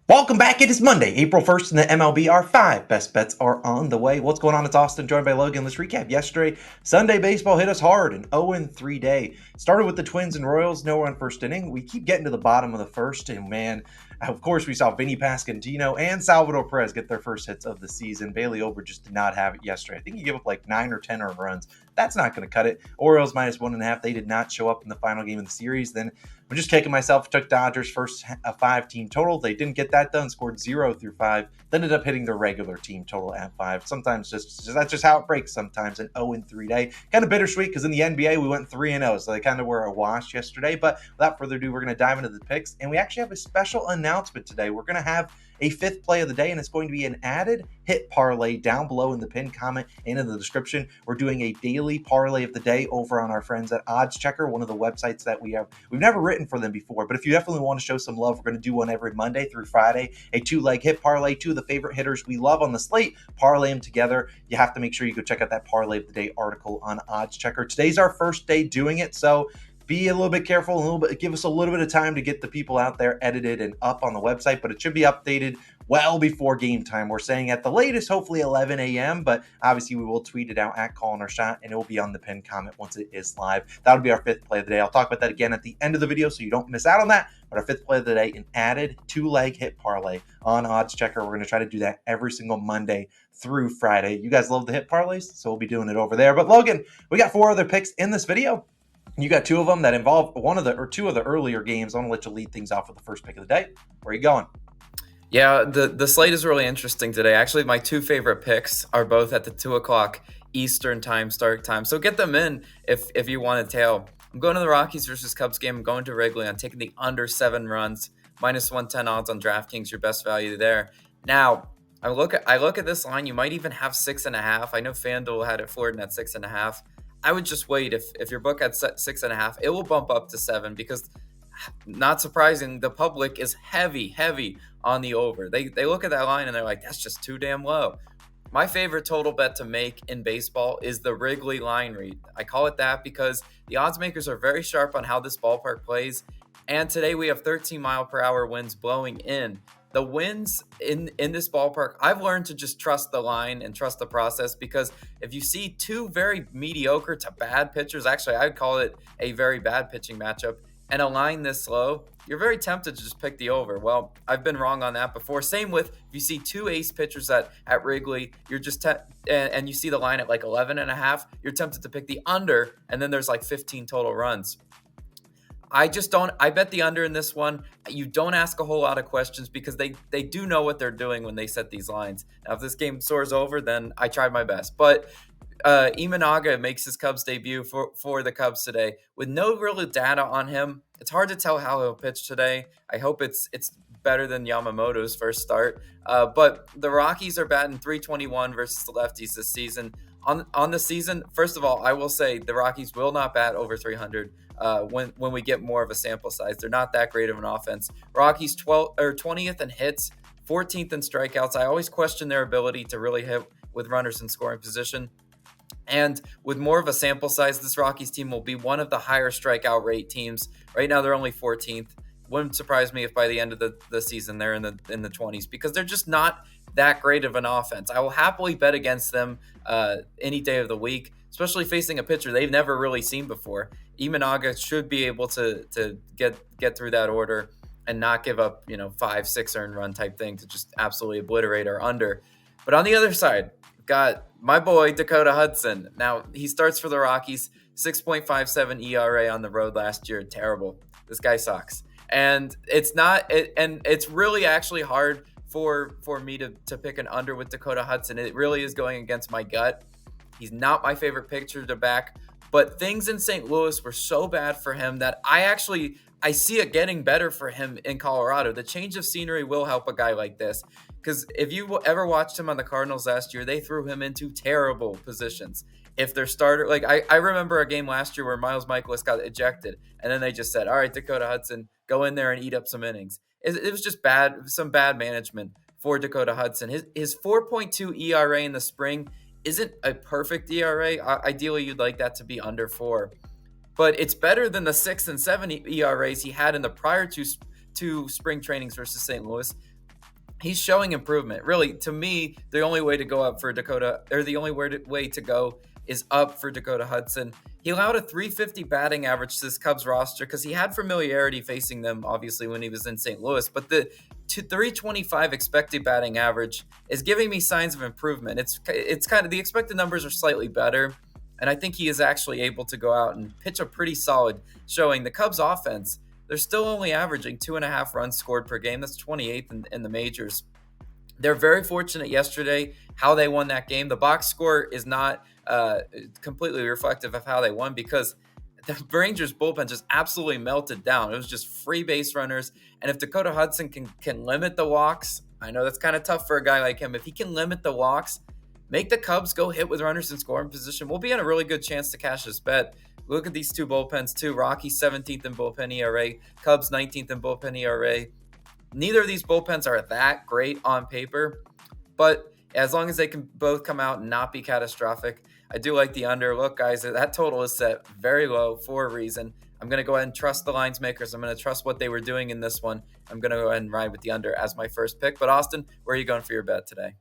Welcome back. It is Monday, April 1st in the MLB. Our 5 best bets are on the way. What's going on? It's Austin, joined by Logan. Let's recap yesterday. Sunday baseball hit us hard, an 0-3 day. Started with the Twins and Royals, no run first inning. We keep getting to the bottom of the first, and man, of course, we saw Vinny Pasquantino and Salvador Perez get their first hits of the season. Bailey Ober just did not have it yesterday. I think he gave up like 9 or 10 earned runs. That's not going to cut it. Orioles minus 1.5. They did not show up in the final game of the series. Then I'm just kicking myself. Took Dodgers first a 5-team total. They didn't get that done. Scored 0 through 5. Then ended up hitting their regular team total at 5. Sometimes that's just how it breaks. Sometimes an 0-3 day. Kind of bittersweet because in the NBA we went 3-0, so they kind of were a wash yesterday. But without further ado, we're going to dive into the picks, and we actually have a special announcement today. We're going to have a 5th play of the day, and it's going to be an added hit parlay down below in the pinned comment and in the description. We're doing a daily parlay of the day over on our friends at Odds Checker, one of the websites that we've never written for them before, but if you definitely want to show some love, we're going to do one every Monday through Friday, a 2-leg hit parlay, 2 of the favorite hitters we love on the slate, parlay them together. You have to make sure you go check out that parlay of the day article on Odds Checker. Today's our first day doing it, so be a little bit careful, give us a little bit of time to get the people out there edited and up on the website, but it should be updated well before game time. We're saying at the latest, hopefully 11 a.m., but obviously we will tweet it out at Calling Our Shot, and it will be on the pinned comment once it is live. That'll be our 5th play of the day. I'll talk about that again at the end of the video so you don't miss out on that, but our 5th play of the day, an added 2-leg hit parlay on Odds Checker. We're going to try to do that every single Monday through Friday. You guys love the hit parlays, so we'll be doing it over there. But Logan, we got 4 other picks in this video. You got 2 of them that involve 2 of the earlier games. I'm going to let you lead things off with the first pick of the day. Where are you going? Yeah, the slate is really interesting today. Actually, my 2 favorite picks are both at the 2 o'clock Eastern time start time. So get them in if you want to tail. I'm going to the Rockies versus Cubs game. I'm going to Wrigley. I'm taking the under 7 runs, minus 110 odds on DraftKings, your best value there. Now, I look at this line. You might even have 6.5. I know FanDuel had it flirting at 6.5. I would just wait. If your book had 6.5, it will bump up to 7 because, not surprising, the public is heavy on the over. They look at that line and they're like, that's just too damn low. My favorite total bet to make in baseball is the Wrigley line read. I call it that because the odds makers are very sharp on how this ballpark plays. And today we have 13-mile-per-hour winds blowing in. The winds in this ballpark, I've learned to just trust the line and trust the process, because if you see 2 very mediocre to bad pitchers, actually I'd call it a very bad pitching matchup, and a line this low, you're very tempted to just pick the over. Well, I've been wrong on that before. Same with if you see 2 ace pitchers at Wrigley, you're just and you see the line at like 11.5, you're tempted to pick the under, and then there's like 15 total runs. I bet the under in this one. You don't ask a whole lot of questions because they do know what they're doing when they set these lines. Now, if this game soars over, then I tried my best. But Imanaga makes his Cubs debut for the Cubs today. With no real data on him, it's hard to tell how he'll pitch today. I hope it's better than Yamamoto's first start. But the Rockies are batting .321 versus the lefties this season. On the season, first of all, I will say the Rockies will not bat over 300 when we get more of a sample size. They're not that great of an offense. Rockies 20th in hits, 14th in strikeouts. I always question their ability to really hit with runners in scoring position. And with more of a sample size, this Rockies team will be one of the higher strikeout rate teams. Right now, they're only 14th. Wouldn't surprise me if by the end of the season they're in the 20s, because they're just not that great of an offense. I will happily bet against them any day of the week, especially facing a pitcher they've never really seen before. Imanaga should be able to get through that order and not give up 5-6 earned run type thing to just absolutely obliterate our under. But on the other side, got my boy Dakota Hudson. Now, he starts for the Rockies, 6.57 ERA on the road last year. Terrible. This guy sucks. And it's really actually hard for me to pick an under with Dakota Hudson. It really is going against my gut. He's not my favorite pitcher to back, but things in St. Louis were so bad for him that I see it getting better for him in Colorado. The change of scenery will help a guy like this, because if you ever watched him on the Cardinals last year, they threw him into terrible positions. If their starter, like I remember a game last year where Miles Michaelis got ejected, and then they just said, all right, Dakota Hudson, go in there and eat up some innings. It was just some bad management for Dakota Hudson. His 4.2 ERA in the spring isn't a perfect ERA. Ideally, you'd like that to be under 4. But it's better than the 6 and 7 ERAs he had in the prior two spring trainings versus St. Louis. he's showing improvement. Really, to me, the only way to go up for Dakota, or the only way to go is up for Dakota Hudson. He allowed a 350 batting average to this Cubs roster because he had familiarity facing them, obviously, when he was in St. Louis. But the 325 expected batting average is giving me signs of improvement. It's kind of, the expected numbers are slightly better, and I think he is actually able to go out and pitch a pretty solid showing. The Cubs offense, they're still only averaging 2.5 runs scored per game. That's 28th in the majors. They're very fortunate yesterday how they won that game. The box score is not completely reflective of how they won because the Rangers bullpen just absolutely melted down. It was just free base runners. And if Dakota Hudson can limit the walks, I know that's kind of tough for a guy like him. If he can limit the walks, make the Cubs go hit with runners in scoring position, we'll be in a really good chance to cash this bet. Look at these two bullpens too. Rockies 17th in bullpen ERA, Cubs 19th in bullpen ERA. Neither of these bullpens are that great on paper, but as long as they can both come out and not be catastrophic, I do like the under. Look, guys, that total is set very low for a reason. I'm going to go ahead and trust the lines makers. I'm going to trust what they were doing in this one. I'm going to go ahead and ride with the under as my first pick. But Austin, where are you going for your bet today?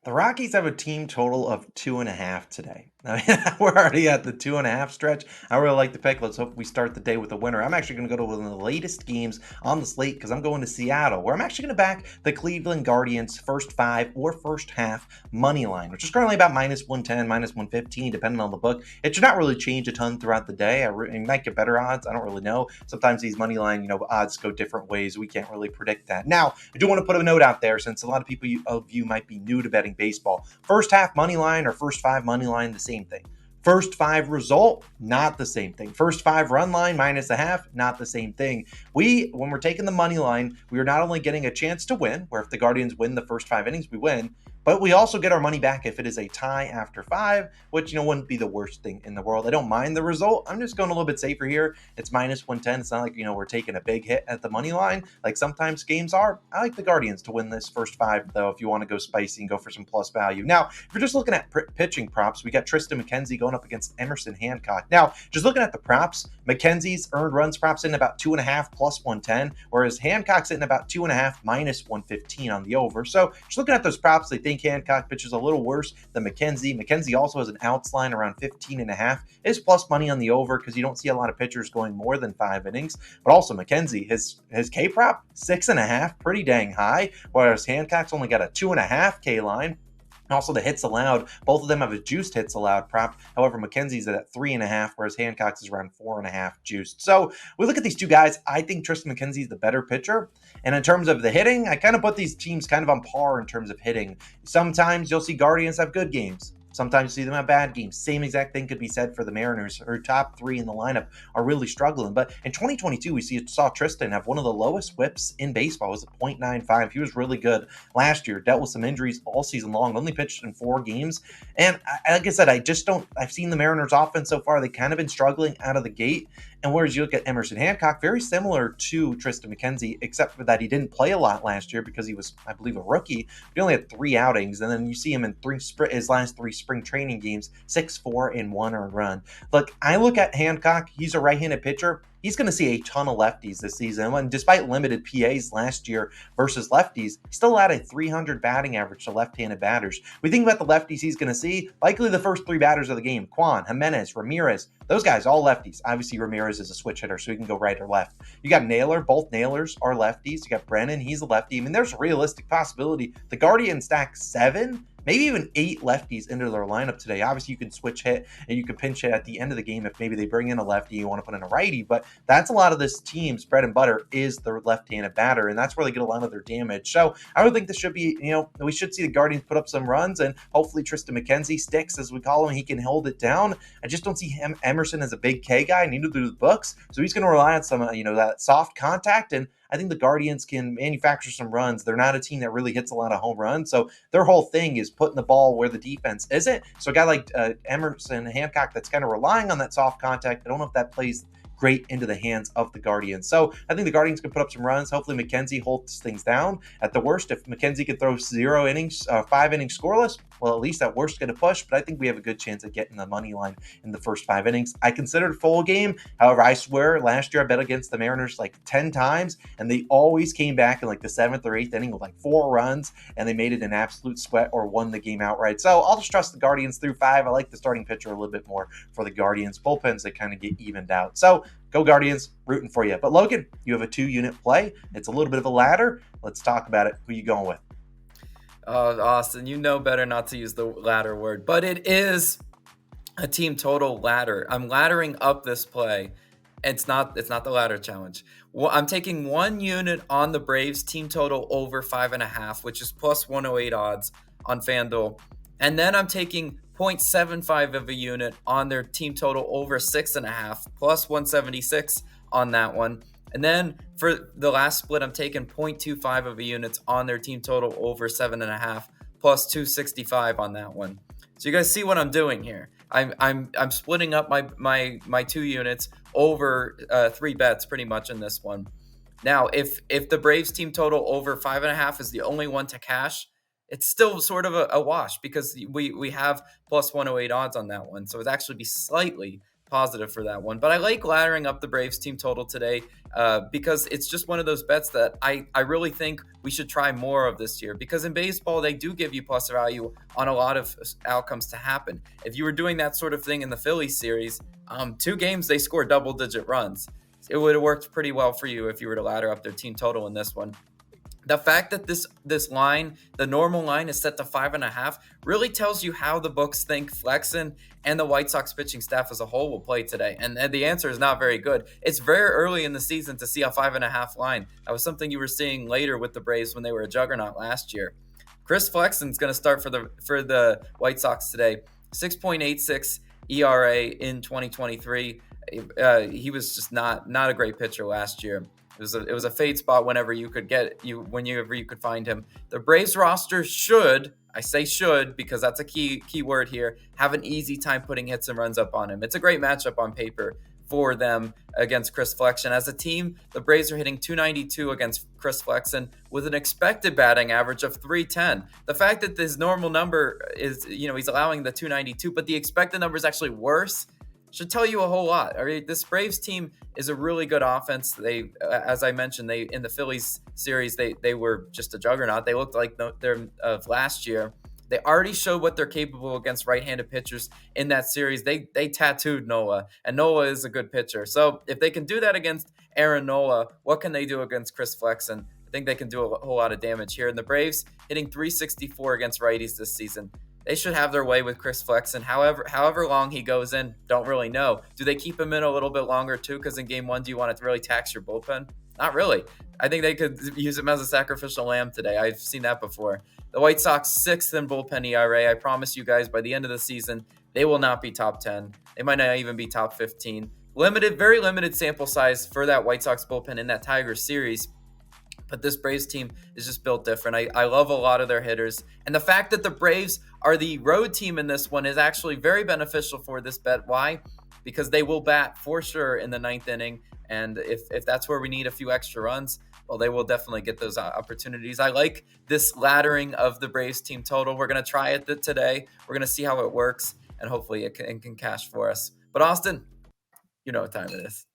The Rockies have a team total of 2.5 today. I mean, we're already at the 2.5 stretch. I really like the pick. Let's hope we start the day with a winner. I'm actually going to go to one of the latest games on the slate because I'm going to Seattle, where I'm actually going to back the Cleveland Guardians first 5 or first half money line, which is currently about -110, -115, depending on the book. It should not really change a ton throughout the day. I might get better odds. I don't really know. Sometimes these money line, odds go different ways. We can't really predict that. Now, I do want to put a note out there since a lot of you might be new to betting baseball. First half money line or first 5 money line, the same thing. First 5 result, not the same thing. First 5 run line minus a half, not the same thing. When we're taking the money line, we are not only getting a chance to win, where if the Guardians win the first 5 innings, we win, but we also get our money back if it is a tie after 5, which, wouldn't be the worst thing in the world. I don't mind the result. I'm just going a little bit safer here. It's -110. It's not like, we're taking a big hit at the money line like sometimes games are. I like the Guardians to win this first 5, though, if you want to go spicy and go for some plus value. Now, if you're just looking at pitching props, we got Tristan McKenzie going up against Emerson Hancock. Now, just looking at the props, McKenzie's earned runs props in about 2.5 +110, whereas Hancock's in about 2.5 -115 on the over. So just looking at those props, they think Hancock pitches a little worse than McKenzie. McKenzie also has an outs line around 15.5. Is plus money on the over because you don't see a lot of pitchers going more than 5 innings. But also McKenzie, his K prop 6.5, pretty dang high, whereas Hancock's only got a 2.5 K line. Also, the hits allowed, both of them have a juiced hits allowed prop. However, McKenzie's at 3.5, whereas Hancock's is around 4.5 juiced. So we look at these two guys. I think Tristan McKenzie's the better pitcher. And in terms of the hitting, I kind of put these teams kind of on par in terms of hitting. Sometimes you'll see Guardians have good games. Sometimes you see them have bad games. Same exact thing could be said for the Mariners. Her top 3 in the lineup are really struggling. But in 2022, we saw Tristan have one of the lowest whips in baseball. It was a .95. He was really good last year. Dealt with some injuries all season long. Only pitched in 4 games. And like I said, I've seen the Mariners offense so far. They kind of been struggling out of the gate. And whereas you look at Emerson Hancock, very similar to Tristan McKenzie, except for that he didn't play a lot last year because he was, I believe, a rookie. He only had 3 outings. And then you see him in his last 3 spring training games, 6-4 and 1 earned run. Look, I look at Hancock. He's a right-handed pitcher. He's going to see a ton of lefties this season. And despite limited PAs last year versus lefties, he still had a 300 batting average to left-handed batters. We think about the lefties he's going to see. Likely the first 3 batters of the game, Kwan, Jimenez, Ramirez. Those guys, all lefties. Obviously, Ramirez is a switch hitter, so he can go right or left. You got Naylor. Both Naylors are lefties. You got Brennan. He's a lefty. I mean, there's a realistic possibility the Guardians stack 7, maybe even 8 lefties into their lineup today. Obviously, you can switch hit and you can pinch hit at the end of the game if maybe they bring in a lefty, you want to put in a righty. But that's a lot of this team's bread and butter is their left-handed batter, and that's where they get a lot of their damage. So I would think this should be, we should see the Guardians put up some runs, and hopefully Tristan McKenzie sticks, as we call him. He can hold it down. I just don't see Emerson as a big K guy, neither do the books. So he's going to rely on some, that soft contact, and I think the Guardians can manufacture some runs. They're not a team that really hits a lot of home runs, so their whole thing is putting the ball where the defense isn't. So a guy like Emerson Hancock that's kind of relying on that soft contact, I don't know if that plays great into the hands of the Guardians. So I think the Guardians can put up some runs. Hopefully McKenzie holds things down. At the worst, if McKenzie could throw 5 innings scoreless, well, at least at worst get a push, but I think we have a good chance at getting the money line in the first 5 innings. I considered full game. However, I swear last year I bet against the Mariners like 10 times, and they always came back in like the 7th or 8th inning with like 4 runs, and they made it an absolute sweat or won the game outright. So I'll just trust the Guardians through 5. I like the starting pitcher a little bit more for the Guardians. Bullpens, they kind of get evened out. So go Guardians, rooting for you. But Logan, you have a 2-unit play. It's a little bit of a ladder. Let's talk about it. Who you going with? Austin, you know better not to use the ladder word, but it is a team total ladder. I'm laddering up this play. It's not the ladder challenge. Well, I'm taking 1 unit on the Braves team total over 5.5, which is plus 108 odds on FanDuel. And then I'm taking 0.75 of a unit on their team total over 6.5, plus 176 on that one. And then for the last split, I'm taking 0.25 of a units on their team total over 7.5, plus 265 on that one. So you guys see what I'm doing here. I'm splitting up my 2 units over 3 bets pretty much in this one. Now, if the Braves team total over 5.5 is the only one to cash, it's still sort of a wash because we have plus 108 odds on that one. So it'd actually be slightly positive for that one. But I like laddering up the Braves team total today because it's just one of those bets that I really think we should try more of this year, because in baseball, they do give you plus value on a lot of outcomes to happen. If you were doing that sort of thing in the Phillies series, 2 games, they scored double-digit runs. It would have worked pretty well for you if you were to ladder up their team total in this one. The fact that this line, the normal line, is set to 5.5 really tells you how the books think Flexen and the White Sox pitching staff as a whole will play today. And the answer is not very good. It's very early in the season to see a 5.5 line. That was something you were seeing later with the Braves when they were a juggernaut last year. Chris Flexen's going to start for the White Sox today. 6.86 ERA in 2023. He was just not a great pitcher last year. It was a fade spot whenever you could find him. The Braves roster should, I say should because that's a key word here, have an easy time putting hits and runs up on him. It's a great matchup on paper for them against Chris Flexen. As a team, the Braves are hitting .292 against Chris Flexen with an expected batting average of .310. The fact that his normal number is, he's allowing the .292, but the expected number is actually worse, should tell you a whole lot. I mean, this Braves team is a really good offense. They, as I mentioned, in the Phillies series, they were just a juggernaut. They looked like they're of last year. They already showed what they're capable against right-handed pitchers in that series. They tattooed Nola, and Nola is a good pitcher. So if they can do that against Aaron Nola, what can they do against Chris Flexen? I think they can do a whole lot of damage here. And the Braves hitting .364 against righties this season. They should have their way with Chris Flexen. However long he goes in, don't really know. Do they keep him in a little bit longer too? Because in game 1, do you want to really tax your bullpen? Not really. I think they could use him as a sacrificial lamb today. I've seen that before. The White Sox 6th in bullpen ERA. I promise you guys, by the end of the season, they will not be top 10. They might not even be top 15. Very limited sample size for that White Sox bullpen in that Tigers series. But this Braves team is just built different. I love a lot of their hitters. And the fact that the Braves are the road team in this one is actually very beneficial for this bet. Why? Because they will bat for sure in the 9th inning. And if that's where we need a few extra runs, well, they will definitely get those opportunities. I like this laddering of the Braves team total. We're going to try it today. We're going to see how it works, and hopefully it can cash for us. But Austin, you know what time it is.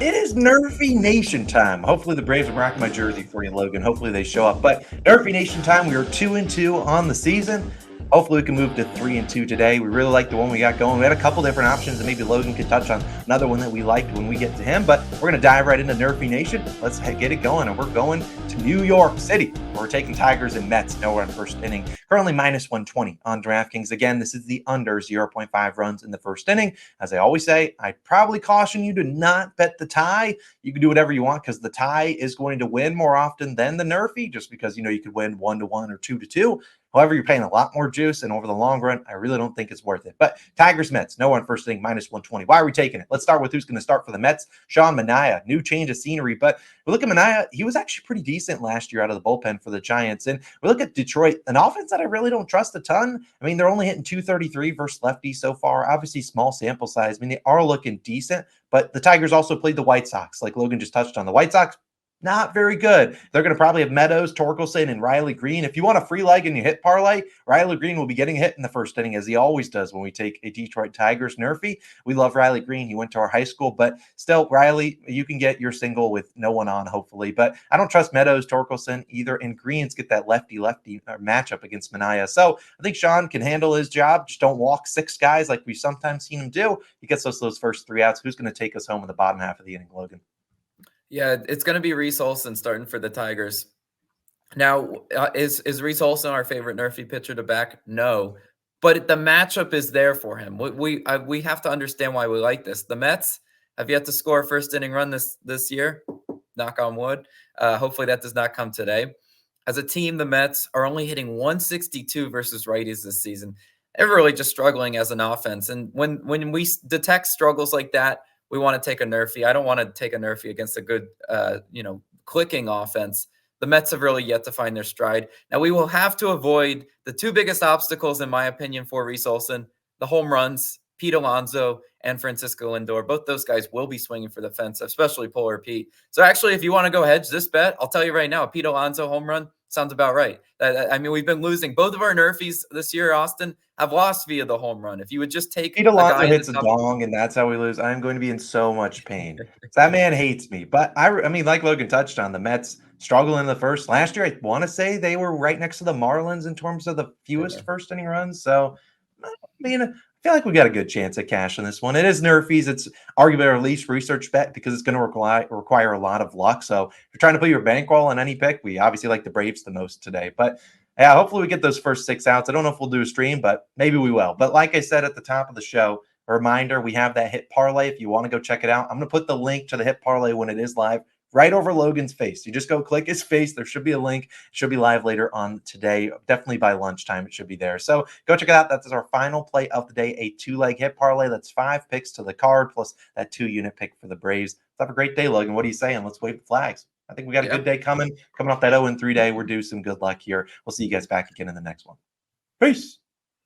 It is Nerfy Nation time. Hopefully the Braves are rocking my jersey for you, Logan. Hopefully they show up. But Nerfy Nation time, we are 2-2 on the season. Hopefully we can move to 3-2 today. We really like the one we got going. We had a couple different options, and maybe Logan could touch on another one that we liked when we get to him. But we're going to dive right into Nerfy Nation. Let's get it going. And we're going to New York City. We're taking Tigers and Mets nowhere in first inning. Currently minus 120 on DraftKings. Again, this is the under 0.5 runs in the first inning. As I always say, I'd probably caution you to not bet the tie. You can do whatever you want because the tie is going to win more often than the Nerfy, just because, you could win 1-1 or 2-2. However, you're paying a lot more juice, and over the long run, I really don't think it's worth it. But Tigers, Mets, nowhere in first inning, minus 120. Why are we taking it? Let's start with who's going to start for the Mets. Sean Manaea, new change of scenery. But we look at Manaea, he was actually pretty decent last year out of the bullpen for the Giants. And we look at Detroit, an offense that I really don't trust a ton. I mean, they're only hitting .233 versus lefty so far. Obviously, small sample size. I mean, they are looking decent. But the Tigers also played the White Sox, like Logan just touched on. The White Sox, Not very good. They're going to probably have Meadows, Torkelson, and Riley Green. If you want a free leg and you hit parlay, Riley Green will be getting hit in the first inning, as he always does when we take a Detroit Tigers Nerfy. We love Riley Green. He went to our high school, but still, Riley, you can get your single with no one on, hopefully. But I don't trust Meadows, Torkelson either, and Greens get that lefty-lefty matchup against Mania. So I think Sean can handle his job. Just don't walk 6 guys like we've sometimes seen him do. He gets us those first 3 outs. Who's going to take us home in the bottom half of the inning, Logan? Yeah, it's going to be Reese Olson starting for the Tigers. Now, is Reese Olson our favorite Nerfy pitcher to back? No, but the matchup is there for him. We have to understand why we like this. The Mets have yet to score a first inning run this year. Knock on wood. Hopefully that does not come today. As a team, the Mets are only hitting 162 versus righties this season. They're really just struggling as an offense. And when we detect struggles like that, we want to take a Nerfy. I don't want to take a Nerfy against a good, clicking offense. The Mets have really yet to find their stride. Now, we will have to avoid the 2 biggest obstacles, in my opinion, for Reese Olson: the home runs. Pete Alonso and Francisco Lindor, both those guys will be swinging for the fence, especially Polar Pete. So actually, if you want to go hedge this bet, I'll tell you right now, a Pete Alonso home run sounds about right. I mean, we've been losing. Both of our Nerfies this year, Austin, have lost via the home run. If you would just take Pete a guy Alonso in the hits a top. dong, and that's how we lose. I'm going to be in so much pain. That man hates me. But I mean, like Logan touched on, the Mets struggle in the first. Last year, I want to say they were right next to the Marlins in terms of the fewest first inning runs. So, I mean, I feel like we got a good chance at cash on this one. It is Nerfies. It's arguably our least research bet because it's going to require a lot of luck. So, if you're trying to put your bankroll on any pick, we obviously like the Braves the most today. But yeah, hopefully we get those first 6 outs. I don't know if we'll do a stream, but maybe we will. But like I said at the top of the show, a reminder, we have that hit parlay. If you want to go check it out, I'm going to put the link to the hit parlay when it is live right over Logan's face. You just go click his face. There should be a link. It should be live later on today. Definitely by lunchtime, it should be there. So go check it out. That's our final play of the day, a 2-leg hit parlay. That's 5 picks to the card plus that 2-unit pick for the Braves. Let's have a great day, Logan. What are you saying? Let's wave the flags. I think we got a good day coming off that 0-3 day. We're due some good luck here. We'll see you guys back again in the next one. Peace.